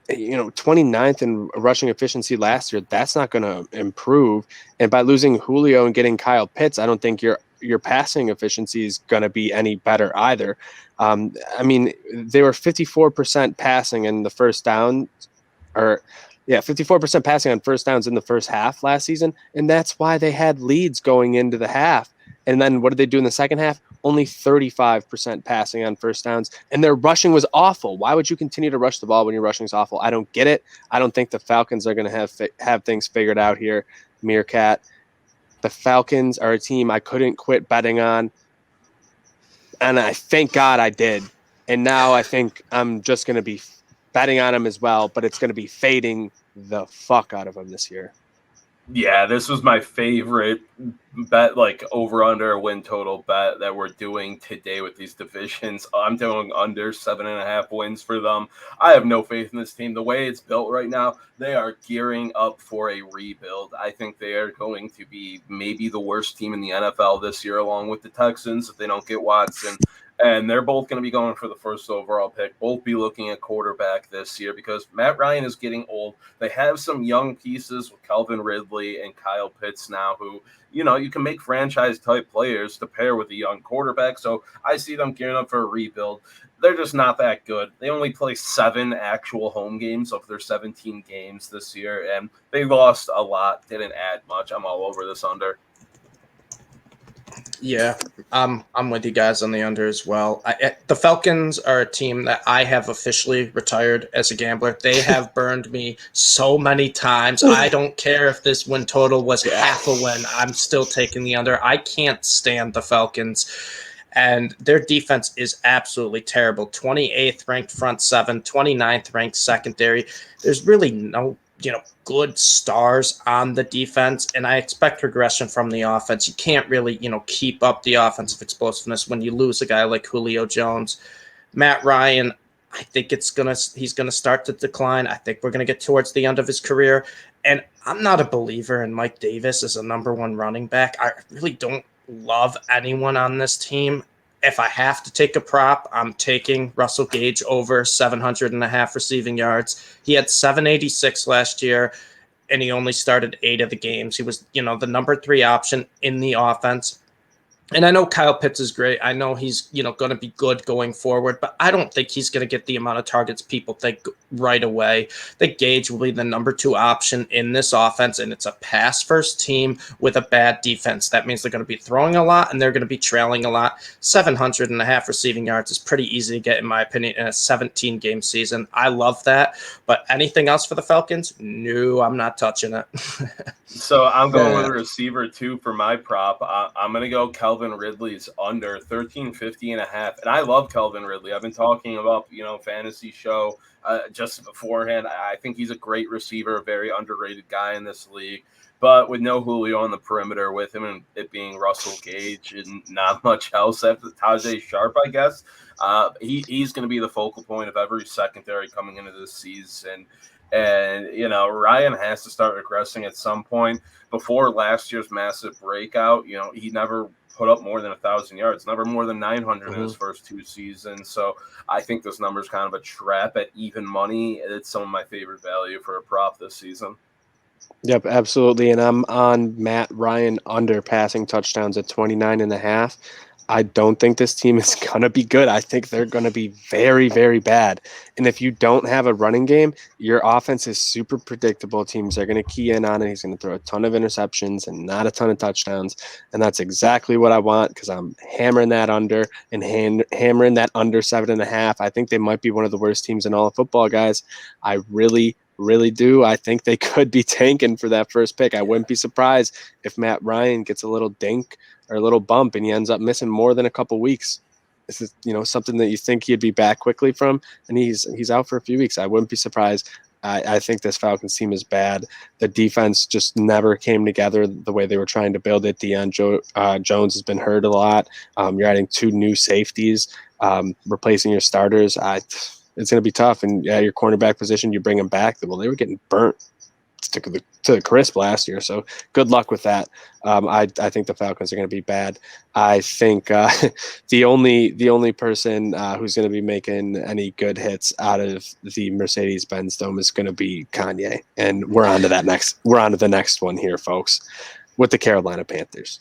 29th in rushing efficiency last year, that's not going to improve. And by losing Julio and getting Kyle Pitts, I don't think your passing efficiency is going to be any better either. They were 54% passing in the first down, 54% passing on first downs in the first half last season, and that's why they had leads going into the half. And then what did they do in the second half? Only 35% passing on first downs, and their rushing was awful. Why would you continue to rush the ball when your rushing is awful? I don't get it. I don't think the Falcons are going to have things figured out here. MereKat, the Falcons are a team I couldn't quit betting on, and I thank God I did. And now I think I'm just going to be betting on them as well, but it's going to be fading the fuck out of them this year. Yeah, this was my favorite bet, like over-under win total bet that we're doing today with these divisions. I'm doing under 7.5 wins for them. I have no faith in this team. The way it's built right now, they are gearing up for a rebuild. I think they are going to be maybe the worst team in the NFL this year, along with the Texans, if they don't get Watson. And they're both going to be going for the first overall pick. Both be looking at quarterback this year because Matt Ryan is getting old. They have some young pieces with Calvin Ridley and Kyle Pitts now who, you can make franchise-type players to pair with a young quarterback. So I see them gearing up for a rebuild. They're just not that good. They only play 7 actual home games of their 17 games this year, and they lost a lot, didn't add much. I'm all over this under. Yeah, I'm with you guys on the under as well. The Falcons are a team that I have officially retired as a gambler. They have burned me so many times. I don't care if this win total was half a win. I'm still taking the under. I can't stand the Falcons. And their defense is absolutely terrible. 28th ranked front seven, 29th ranked secondary. There's really no good stars on the defense, and I expect regression from the offense. You can't really, keep up the offensive explosiveness when you lose a guy like Julio Jones. Matt Ryan, I think he's gonna start to decline. I think we're gonna get towards the end of his career, and I'm not a believer in Mike Davis as a number one running back. I really don't love anyone on this team. If I have to take a prop, I'm taking Russell Gage over 700.5 receiving yards. He had 786 last year, and he only started 8 of the games. He was, the number 3 option in the offense. And I know Kyle Pitts is great. I know he's, going to be good going forward, but I don't think he's going to get the amount of targets people think right away. I think Gage will be the number 2 option in this offense, and it's a pass-first team with a bad defense. That means they're going to be throwing a lot, and they're going to be trailing a lot. 700.5 receiving yards is pretty easy to get, in my opinion, in a 17-game season. I love that. But anything else for the Falcons? No, I'm not touching it. So I'm going with a receiver, too, for my prop. I'm going to go Calvin Ridley's under 1350.5. And I love Calvin Ridley. I've been talking about, fantasy show just beforehand. I think he's a great receiver, a very underrated guy in this league. But with no Julio on the perimeter with him and it being Russell Gage and not much else after Tajay Sharp, I guess, he's going to be the focal point of every secondary coming into this season. And, Ryan has to start regressing at some point. Before last year's massive breakout, he never put up more than 1,000 yards, never more than 900 in his first 2 seasons. So I think this number is kind of a trap at even money. It's some of my favorite value for a prop this season. Yep, absolutely. And I'm on Matt Ryan under passing touchdowns at 29.5. I don't think this team is going to be good. I think they're going to be very, very bad. And if you don't have a running game, your offense is super predictable. Teams are going to key in on it. He's going to throw a ton of interceptions and not a ton of touchdowns. And that's exactly what I want because I'm hammering that under and hammering that under 7.5. I think they might be one of the worst teams in all of football, guys. I really do. I think they could be tanking for that first pick. I wouldn't be surprised if Matt Ryan gets a little dink or a little bump and he ends up missing more than a couple weeks. This is, something that you think he'd be back quickly from, and he's out for a few weeks. I wouldn't be surprised. I think this Falcons team is bad. The defense just never came together the way they were trying to build it. Jones has been hurt a lot. You're adding 2 new safeties, replacing your starters. It's going to be tough. And your cornerback position, you bring them back. Well, they were getting burnt to the crisp last year. So good luck with that. I think the Falcons are going to be bad. I think the only person who's going to be making any good hits out of the Mercedes-Benz Dome is going to be Kanye. And we're on to the next one here, folks, with the Carolina Panthers.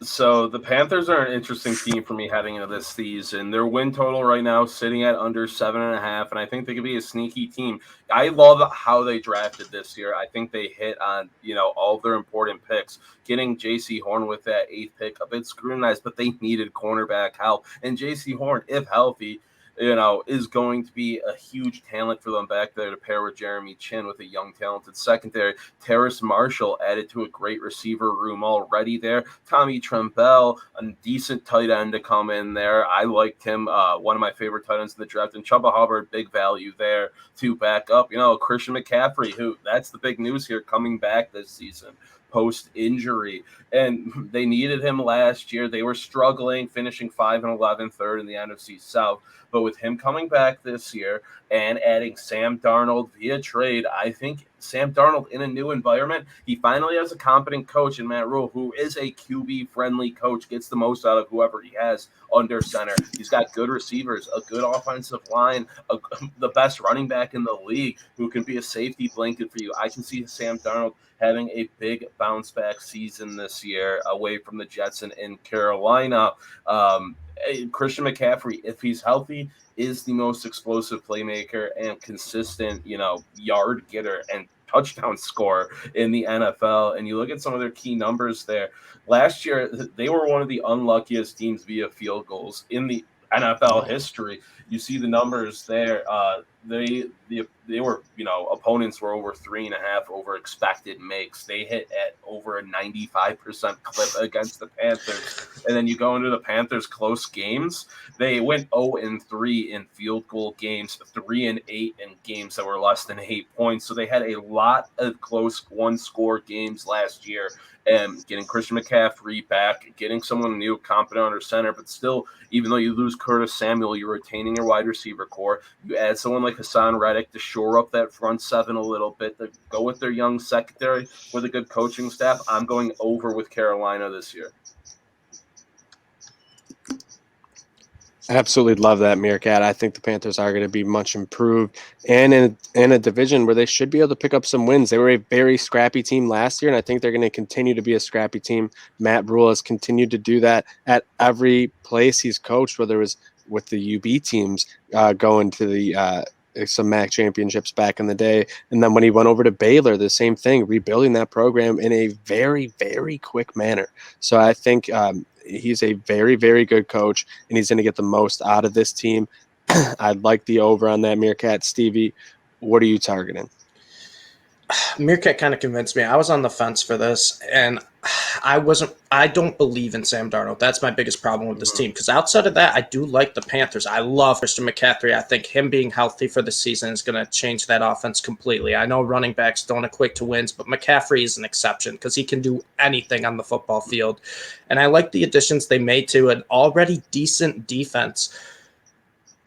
So the Panthers are an interesting team for me heading into this season. Their win total right now sitting at under 7.5, and I think they could be a sneaky team. I love how they drafted this year. I think they hit on all of their important picks. Getting J.C. Horn with that 8th pick, a bit scrutinized, but they needed cornerback help. And J.C. Horn, if healthy, is going to be a huge talent for them back there to pair with Jeremy Chin with a young, talented secondary. Terrace Marshall added to a great receiver room already there. Tommy Tremble, a decent tight end to come in there. I liked him, one of my favorite tight ends in the draft. And Chuba Hubbard, big value there to back up. Christian McCaffrey, who that's the big news here, coming back this season post-injury, and they needed him last year. They were struggling, finishing 5-11, third in the NFC South. But with him coming back this year and adding Sam Darnold via trade, I think Sam Darnold in a new environment, he finally has a competent coach in Matt Rule, who is a QB-friendly coach, gets the most out of whoever he has under center. He's got good receivers, a good offensive line, the best running back in the league who can be a safety blanket for you. I can see Sam Darnold having a big bounce-back season this year away from the Jets and in Carolina. Christian McCaffrey, if he's healthy, is the most explosive playmaker and consistent, yard getter and touchdown scorer in the NFL. And you look at some of their key numbers there. Last year, they were one of the unluckiest teams via field goals in the NFL history. You see the numbers there. They were, opponents were over 3.5 over expected makes. They hit at over a 95% clip against the Panthers. And then you go into the Panthers' close games. They went 0-3 in field goal games, 3-8 in games that were less than 8 points. So they had a lot of close one-score games last year. And getting Christian McCaffrey back, getting someone new, competent under center, but still, even though you lose Curtis Samuel, you're retaining your wide receiver core. You add someone like Hassan Reddick to shore up that front seven a little bit, to go with their young secondary with a good coaching staff. I'm going over with Carolina this year. Absolutely love that, MereKat. I think the Panthers are going to be much improved and in a division where they should be able to pick up some wins. They were a very scrappy team last year, and I think they're going to continue to be a scrappy team. Matt Rule has continued to do that at every place he's coached, whether it was with the UB teams going to the some MAC championships back in the day. And then when he went over to Baylor, the same thing, rebuilding that program in a very, very quick manner. So I think he's a very, very good coach, and he's going to get the most out of this team. I'd like the over on that, MereKat. Stevie, what are you targeting? MereKat kind of convinced me. I was on the fence for this, and I don't believe in Sam Darnold. That's my biggest problem with this team, because outside of that, I do like the Panthers. I love Christian McCaffrey. I think him being healthy for the season is going to change that offense completely. I know running backs don't equate to wins, but McCaffrey is an exception because he can do anything on the football field. And I like the additions they made to an already decent defense.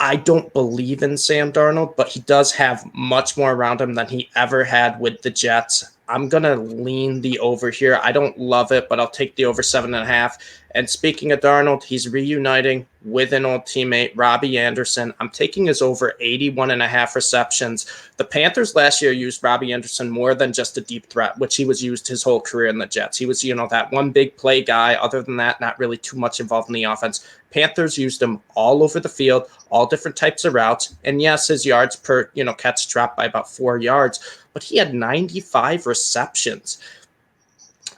I don't believe in Sam Darnold, but he does have much more around him than he ever had with the Jets. I'm going to lean the over here. I don't love it, but I'll take the over 7.5. And speaking of Darnold, he's reuniting with an old teammate, Robbie Anderson. I'm taking his over 81.5 receptions. The Panthers last year used Robbie Anderson more than just a deep threat, which he was used his whole career in the Jets. He was, that one big play guy. Other than that, not really too much involved in the offense. Panthers used him all over the field, all different types of routes. And yes, his yards per, catch dropped by about 4 yards, but he had 95 receptions.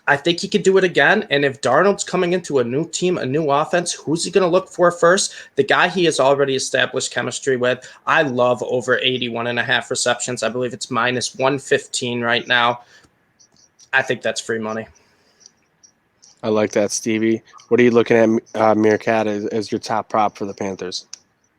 I think he could do it again. And if Darnold's coming into a new team, a new offense, who's he going to look for first? The guy he has already established chemistry with. I love over 81.5 receptions. I believe it's minus 115 right now. I think that's free money. I like that, Stevie. What are you looking at, MereKat, as your top prop for the Panthers?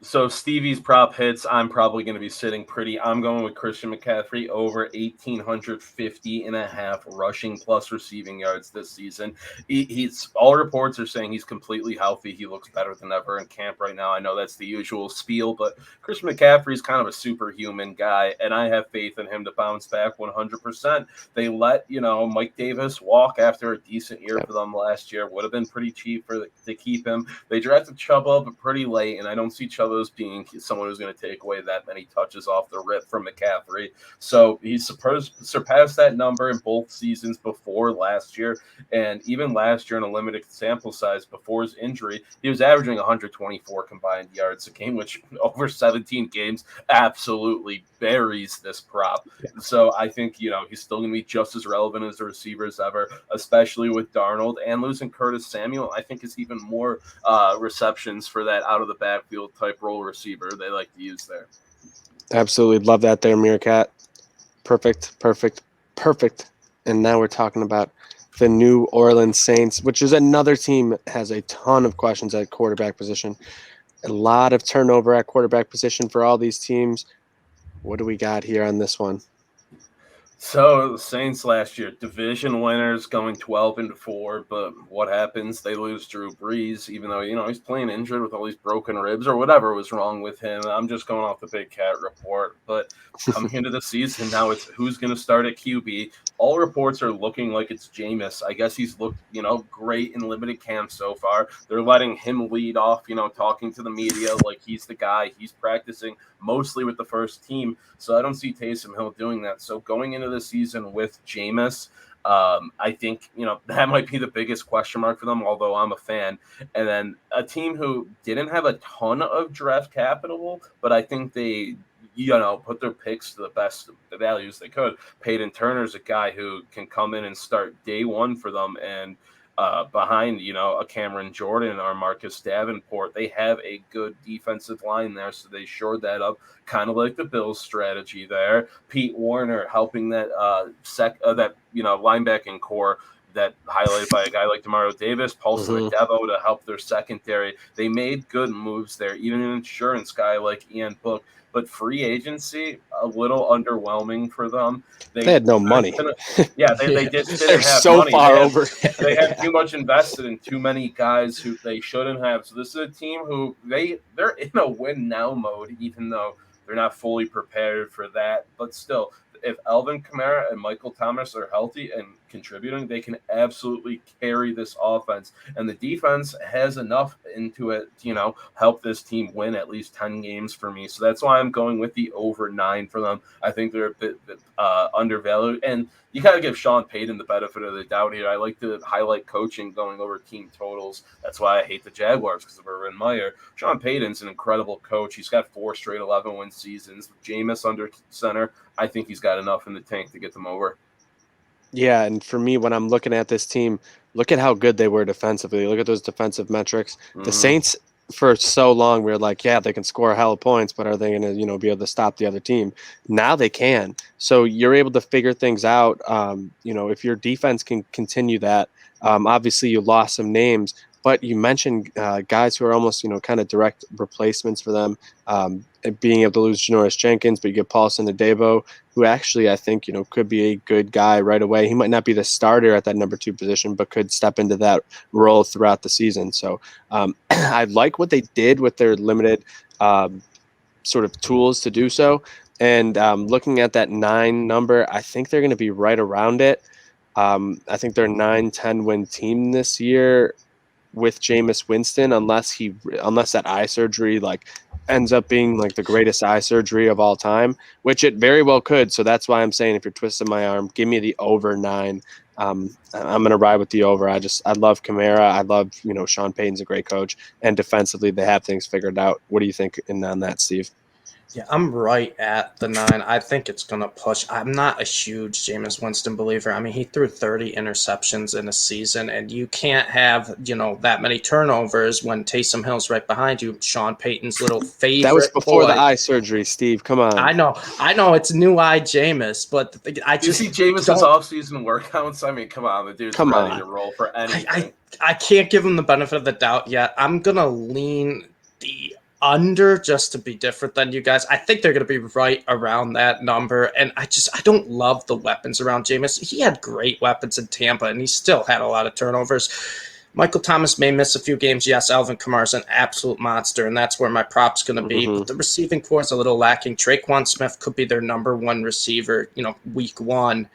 So Stevie's prop hits, I'm probably going to be sitting pretty. I'm going with Christian McCaffrey over 1,850.5 rushing plus receiving yards this season. He's all reports are saying he's completely healthy. He looks better than ever in camp right now. I know that's the usual spiel, but Christian McCaffrey is kind of a superhuman guy, and I have faith in him to bounce back 100%. They let Mike Davis walk after a decent year for them last year. Would have been pretty cheap to keep him. They drafted Chubb up pretty late, and I don't see Chubb as being someone who's going to take away that many touches off the rip from McCaffrey. So he's surpassed that number in both seasons before last year. And even last year in a limited sample size before his injury, he was averaging 124 combined yards a game, which over 17 games absolutely buries this prop. So I think, he's still going to be just as relevant as the receivers ever, especially with Darnold, and losing Curtis Samuel, I think is even more receptions for that out of the backfield type role receiver they like to use there. Absolutely love that there, MereKat. Perfect. And now we're talking about the New Orleans Saints, which is another team that has a ton of questions at quarterback position. A lot of turnover at quarterback position for all these teams. What do we got here on this one? So the Saints last year, division winners, going 12-4, but what happens? They lose Drew Brees, even though he's playing injured with all these broken ribs or whatever was wrong with him. I'm just going off the Big Cat report. But coming into the season now, it's who's going to start at QB. All reports are looking like it's Jameis. I guess he's looked great in limited camp so far. They're letting him lead off, talking to the media like he's the guy. He's practicing mostly with the first team. So I don't see Taysom Hill doing that. So going into the season with Jameis, I think, that might be the biggest question mark for them, although I'm a fan. And then a team who didn't have a ton of draft capital, but I think they put their picks to the best values they could. Peyton Turner's a guy who can come in and start day one for them, and behind, a Cameron Jordan or Marcus Davenport, they have a good defensive line there, so they shored that up, kind of like the Bills' strategy there. Pete Warner helping that linebacking core that highlighted by a guy like Demario Davis, Paulson Adebo to help their secondary. They made good moves there, even an insurance guy like Ian Book. But free agency, a little underwhelming for them. They had no money. They didn't They're have so money. far over. They had too much invested in too many guys who they shouldn't have. So this is a team who they're in a win now mode, even though they're not fully prepared for that. But still, if Alvin Kamara and Michael Thomas are healthy and contributing, they can absolutely carry this offense. And the defense has enough into it to, help this team win at least 10 games for me. So that's why I'm going with the over 9 for them. I think they're a bit undervalued. And you got to give Sean Payton the benefit of the doubt here. I like to highlight coaching going over team totals. That's why I hate the Jaguars, because of Urban Meyer. Sean Payton's an incredible coach. He's got 4 straight 11-win seasons. With Jameis under center, I think he's got enough in the tank to get them over. Yeah, and for me, when I'm looking at this team, look at how good they were defensively. Look at those defensive metrics. The Saints, for so long, we were like, yeah, they can score a hell of points, but are they going to, be able to stop the other team? Now they can. So you're able to figure things out. If your defense can continue that, obviously you lost some names, but you mentioned guys who are almost, kind of direct replacements for them. Being able to lose Janoris Jenkins, but you get Paulson Adebo, who actually I think, could be a good guy right away. He might not be the starter at that number 2 position, but could step into that role throughout the season. So I like what they did with their limited sort of tools to do so. And looking at that 9 number, I think they're going to be right around it. I think they're a 9-10 win team this year. with Jameis Winston unless that eye surgery like ends up being like the greatest eye surgery of all time, which it very well could. So that's why I'm saying if you're twisting my arm, give me the over 9. I'm going to ride with the over. I love Kamara. I love, Sean Payton's a great coach, and defensively they have things figured out. What do you think on that, Steve? Yeah, I'm right at the 9. I think it's going to push. I'm not a huge Jameis Winston believer. I mean, he threw 30 interceptions in a season, and you can't have, that many turnovers when Taysom Hill's right behind you, Sean Payton's little favorite That was before boy. the eye surgery, Steve. Come on. I know it's new eye Jameis, but I just you see Jameis's offseason workouts. I mean, come on, the dude's ready to roll for anything. I can't give him the benefit of the doubt yet. I'm gonna lean the under just to be different than you guys. I think they're going to be right around that number. And I don't love the weapons around Jameis. He had great weapons in Tampa, and he still had a lot of turnovers. Michael Thomas may miss a few games. Yes, Alvin Kamara's an absolute monster, and that's where my prop's going to be. But the receiving core is a little lacking. Traquan Smith could be their number one receiver, week 1.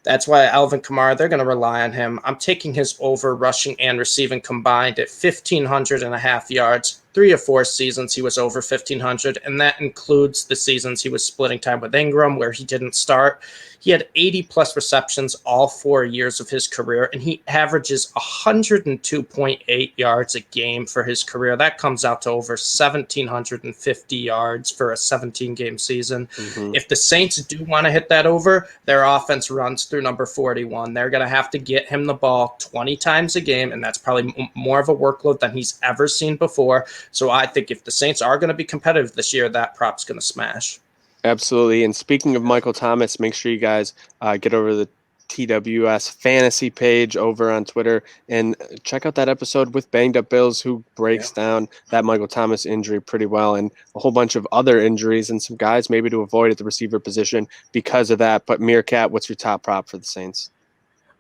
That's why Alvin Kamara, they're going to rely on him. I'm taking his over rushing and receiving combined at 1,500.5 yards. 3 or 4 seasons he was over 1,500, and that includes the seasons he was splitting time with Ingram where he didn't start. He had 80-plus receptions all 4 years of his career, and he averages 102.8 yards a game for his career. That comes out to over 1,750 yards for a 17-game season. If the Saints do want to hit that over, their offense runs through number 41. They're going to have to get him the ball 20 times a game, and that's probably more of a workload than he's ever seen before. So I think if the Saints are going to be competitive this year, that prop's going to smash. Absolutely. And speaking of Michael Thomas, make sure you guys get over to the TWS fantasy page over on Twitter and check out that episode with Banged Up Bills, who breaks down that Michael Thomas injury pretty well and a whole bunch of other injuries and some guys maybe to avoid at the receiver position because of that. But MereKat, what's your top prop for the Saints?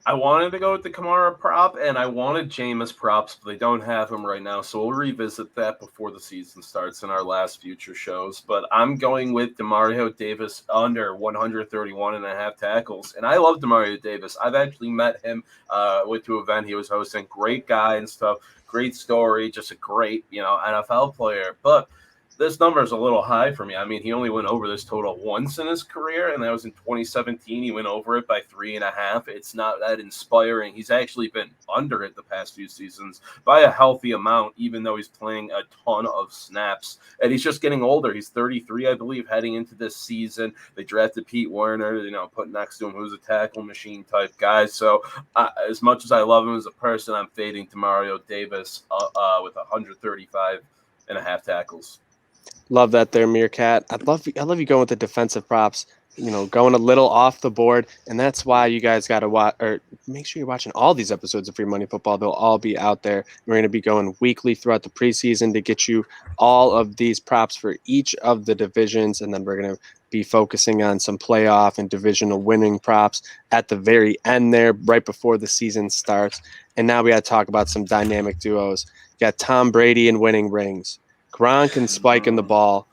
I wanted to go with the Kamara prop, and I wanted Jameis props, but they don't have him right now, so we'll revisit that before the season starts in our last future shows. But I'm going with Demario Davis under 131.5 tackles, and I love Demario Davis. I've actually met him, went to an event he was hosting. Great guy and stuff, great story, just a great, NFL player. But this number is a little high for me. I mean, he only went over this total once in his career, and that was in 2017. He went over it by 3.5. It's not that inspiring. He's actually been under it the past few seasons by a healthy amount, even though he's playing a ton of snaps. And he's just getting older. He's 33, I believe, heading into this season. They drafted Pete Werner, put next to him, who's a tackle machine type guy. So as much as I love him as a person, I'm fading Demario Davis with 135.5 tackles. Love that there, MereKat. I love you going with the defensive props, going a little off the board, and that's why you guys got to watch or make sure you're watching all these episodes of Free Money Football. They'll all be out there. We're going to be going weekly throughout the preseason to get you all of these props for each of the divisions, and then we're going to be focusing on some playoff and divisional winning props at the very end there, right before the season starts. And now we got to talk about some dynamic duos. You got Tom Brady and winning rings, Gronk and Spike in the ball,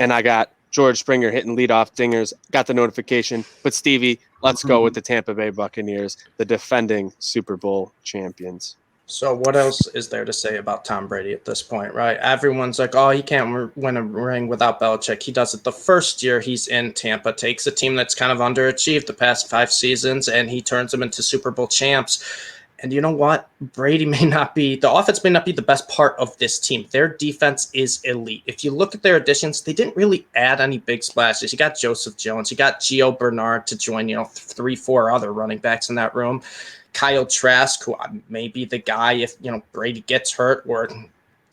and I got George Springer hitting leadoff dingers. Got the notification. But Stevie, let's go with the Tampa Bay Buccaneers, the defending Super Bowl champions. So what else is there to say about Tom Brady at this point, right? Everyone's like, oh, he can't win a ring without Belichick. He does it the first year he's in Tampa, takes a team that's kind of underachieved the past 5 seasons, and he turns them into Super Bowl champs. And you know what? Brady the offense may not be the best part of this team. Their defense is elite. If you look at their additions, they didn't really add any big splashes. You got Joseph Jones. You got Gio Bernard to join, 3-4 other running backs in that room. Kyle Trask, who may be the guy if, Brady gets hurt or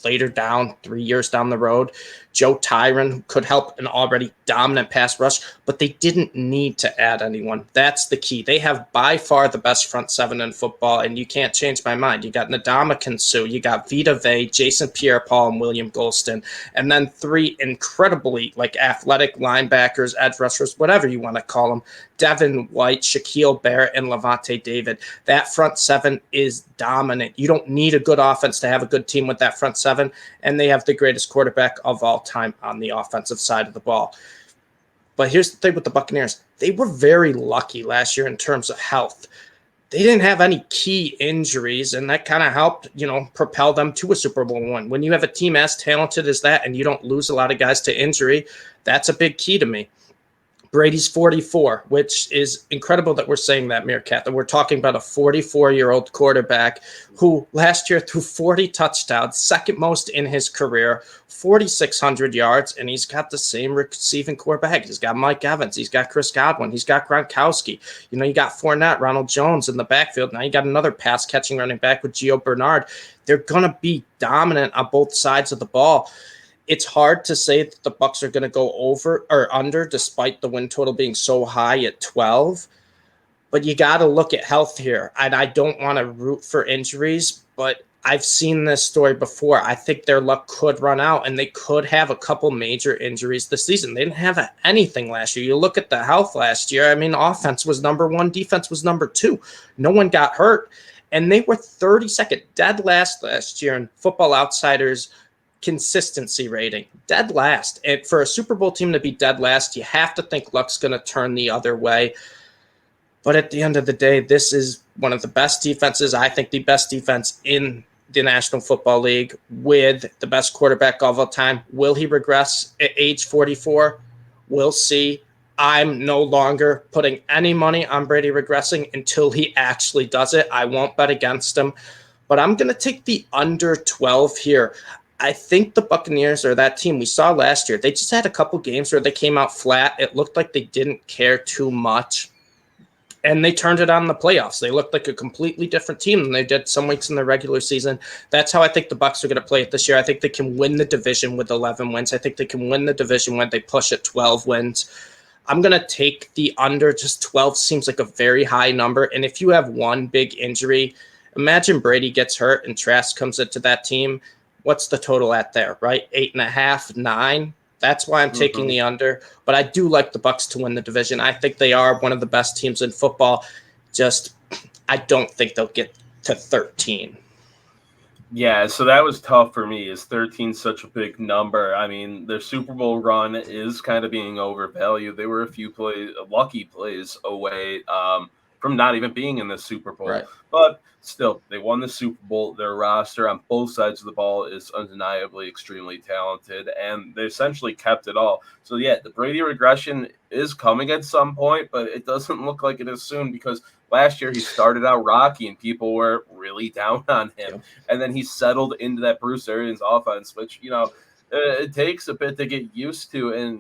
later down, 3 years down the road. Joe Tyron, who could help an already dominant pass rush, but they didn't need to add anyone. That's the key. They have by far the best front 7 in football, and you can't change my mind. You got Ndamukong Suh, you got Vita Vea, Jason Pierre-Paul, and William Golston, and then 3 incredibly athletic linebackers, edge rushers, whatever you want to call them, Devin White, Shaquille Barrett, and Levante David. That front 7 is dominant. You don't need a good offense to have a good team with that front 7, and they have the greatest quarterback of all time on the offensive side of the ball. But here's the thing with the Buccaneers. They were very lucky last year in terms of health. they didn't have any key injuries, and that kind of helped, propel them to a Super Bowl win. When you have a team as talented as that and you don't lose a lot of guys to injury, that's a big key to me. Brady's 44, which is incredible that we're saying that, MereKat, that we're talking about a 44-year-old quarterback who last year threw 40 touchdowns, second most in his career, 4,600 yards, and he's got the same receiving core bag. He's got Mike Evans, he's got Chris Godwin, he's got Gronkowski. You got Fournette, Ronald Jones in the backfield. Now you got another pass-catching running back with Gio Bernard. They're going to be dominant on both sides of the ball. It's hard to say that the Bucs are going to go over or under, despite the win total being so high at 12. But you got to look at health here. And I don't want to root for injuries, but I've seen this story before. I think their luck could run out, and they could have a couple major injuries this season. They didn't have anything last year. You look at the health last year. I mean, offense was number 1, defense was number 2. No one got hurt, and they were 32nd, dead last year in Football Outsiders consistency rating, dead last. And for a Super Bowl team to be dead last, you have to think luck's going to turn the other way. But at the end of the day, this is one of the best defenses. I think the best defense in the National Football League with the best quarterback of all time. Will he regress at age 44? We'll see. I'm no longer putting any money on Brady regressing until he actually does it. I won't bet against him. But I'm going to take the under 12 here. I think the Buccaneers are that team we saw last year. They just had a couple games where they came out flat. It looked like they didn't care too much, and they turned it on in the playoffs. They looked like a completely different team than they did some weeks in the regular season. That's how I think the Bucs are going to play it this year. I think they can win the division with 11 wins. I think they can win the division when they push at 12 wins. I'm going to take the under. Just 12 seems like a very high number, and if you have one big injury, imagine Brady gets hurt and Trask comes into that team. What's the total at there, right? 8.5, 9. That's why I'm taking the under. But I do like the Bucs to win the division. I think they are one of the best teams in football. Just, I don't think they'll get to 13. Yeah, so that was tough for me. Is 13 such a big number? I mean, their Super Bowl run is kind of being overvalued. They were a few lucky plays away from not even being in the Super Bowl. Right. But still, they won the Super Bowl. Their roster on both sides of the ball is undeniably extremely talented, and they essentially kept it all. So, yeah, the Brady regression is coming at some point, but it doesn't look like it is soon because last year he started out rocky and people were really down on him. Yep. And then he settled into that Bruce Arians offense, which, it takes a bit to get used to. And,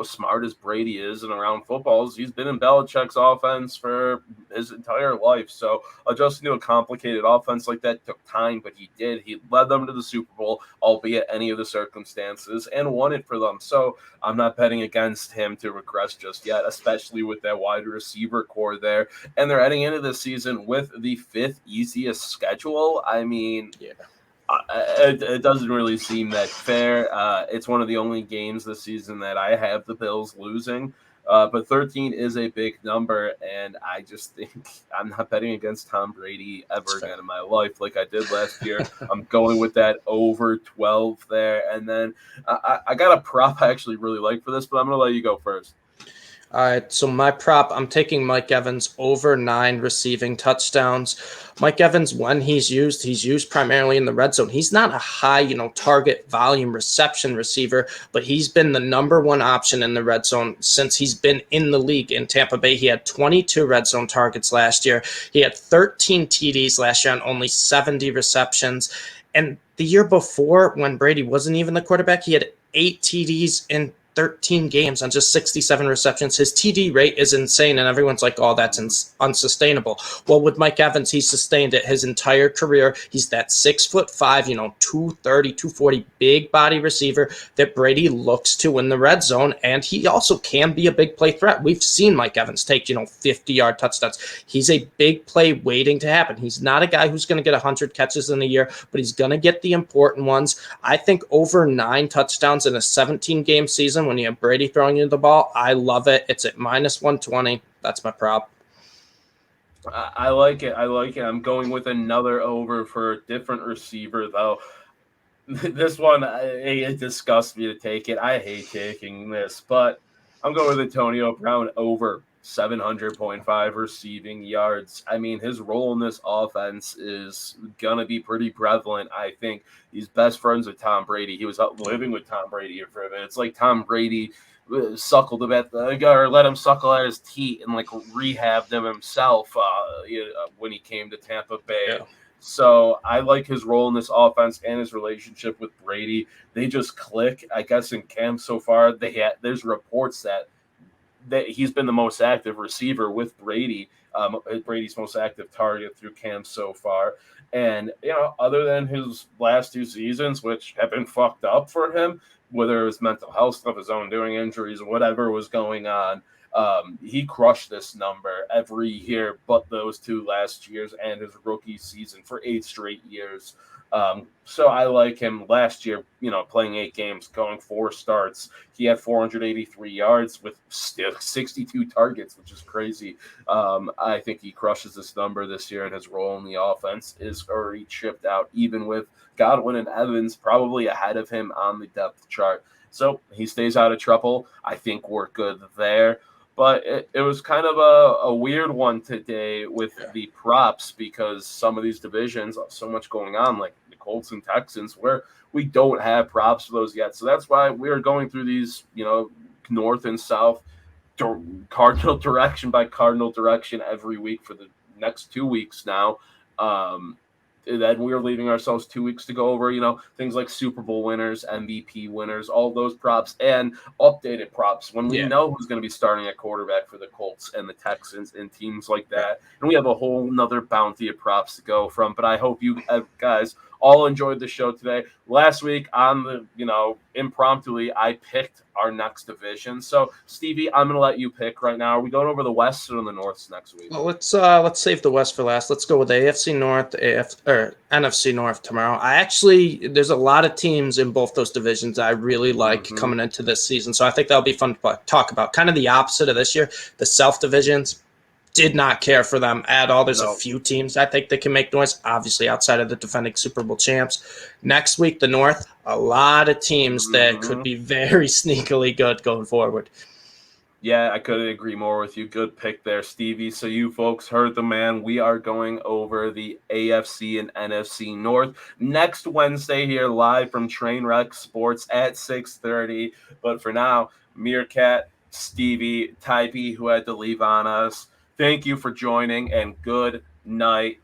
smart as Brady is and around footballs, he's been in Belichick's offense for his entire life. So adjusting to a complicated offense like that took time, but he did. He led them to the Super Bowl, albeit any of the circumstances, and won it for them. So I'm not betting against him to regress just yet, especially with that wide receiver core there. And they're heading into the season with the 5th easiest schedule. I mean, yeah. It doesn't really seem that fair. It's one of the only games this season that I have the Bills losing. But 13 is a big number, and I just think I'm not betting against Tom Brady ever again in my life like I did last year. I'm going with that over 12 there. And then I got a prop I actually really like for this, but I'm going to let you go first. All right, so my prop, I'm taking Mike Evans over 9 receiving touchdowns. Mike Evans, when he's used primarily in the red zone. He's not a high, target volume reception receiver, but he's been the number 1 option in the red zone since he's been in the league in Tampa Bay. He had 22 red zone targets last year. He had 13 TDs last year on only 70 receptions. And the year before, when Brady wasn't even the quarterback, he had 8 TDs in 13 games on just 67 receptions. His TD rate is insane, and everyone's like, oh, that's unsustainable. Well, with Mike Evans, he's sustained it his entire career. He's that 6'5", 230, 240 big body receiver that Brady looks to in the red zone, and he also can be a big play threat. We've seen Mike Evans take, 50-yard touchdowns. He's a big play waiting to happen. He's not a guy who's going to get 100 catches in a year, but he's going to get the important ones. I think over 9 touchdowns in a 17-game season when you have Brady throwing you the ball, I love it. It's at -120. That's my prop. I like it. I'm going with another over for a different receiver, though. This one, it disgusts me to take it. I hate taking this, but I'm going with Antonio Brown over 700.5 receiving yards. I mean, his role in this offense is going to be pretty prevalent. I think he's best friends with Tom Brady. He was out living with Tom Brady for a bit. It's like Tom Brady suckled him at the or let him suckle at his teat and like rehabbed him himself when he came to Tampa Bay. Yeah. So I like his role in this offense and his relationship with Brady. They just click. I guess in camp so far, there's reports that he's been the most active receiver with Brady, Brady's most active target through camp so far. And, other than his last 2 seasons, which have been fucked up for him, whether it was mental health stuff, his own doing injuries, whatever was going on, he crushed this number every year but those 2 last years and his rookie season for 8 straight years. So I like him last year, playing 8 games, going 4 starts. He had 483 yards with 62 targets, which is crazy. I think he crushes this number this year, and his role in the offense is already chipped out, even with Godwin and Evans probably ahead of him on the depth chart. So he stays out of trouble. I think we're good there. But it was kind of a weird one today with the props because some of these divisions, so much going on, like the Colts and Texans, where we don't have props for those yet. So that's why we're going through these, north and south, cardinal direction by cardinal direction every week for the next 2 weeks now. Then we're leaving ourselves 2 weeks to go over, things like Super Bowl winners, MVP winners, all those props and updated props when we know who's going to be starting at quarterback for the Colts and the Texans and teams like that. And we have a whole nother bounty of props to go from. But I hope you guys all enjoyed the show today. Last week on the, impromptu, I picked our next division. So, Stevie, I'm going to let you pick right now. Are we going over the West or the North next week? Well, let's save the West for last. Let's go with the AFC North, NFC North tomorrow. There's a lot of teams in both those divisions I really like coming into this season. So I think that'll be fun to talk about. Kind of the opposite of this year. The South divisions, did not care for them at all. There's a few teams I think that can make noise, obviously outside of the defending Super Bowl champs. Next week, the North, a lot of teams that could be very sneakily good going forward. Yeah, I couldn't agree more with you. Good pick there, Stevie. So you folks heard the man. We are going over the AFC and NFC North next Wednesday here live from Trainwreck Sports at 6:30. But for now, MereKat, Stevie, Typey, who had to leave on us, thank you for joining, and good night.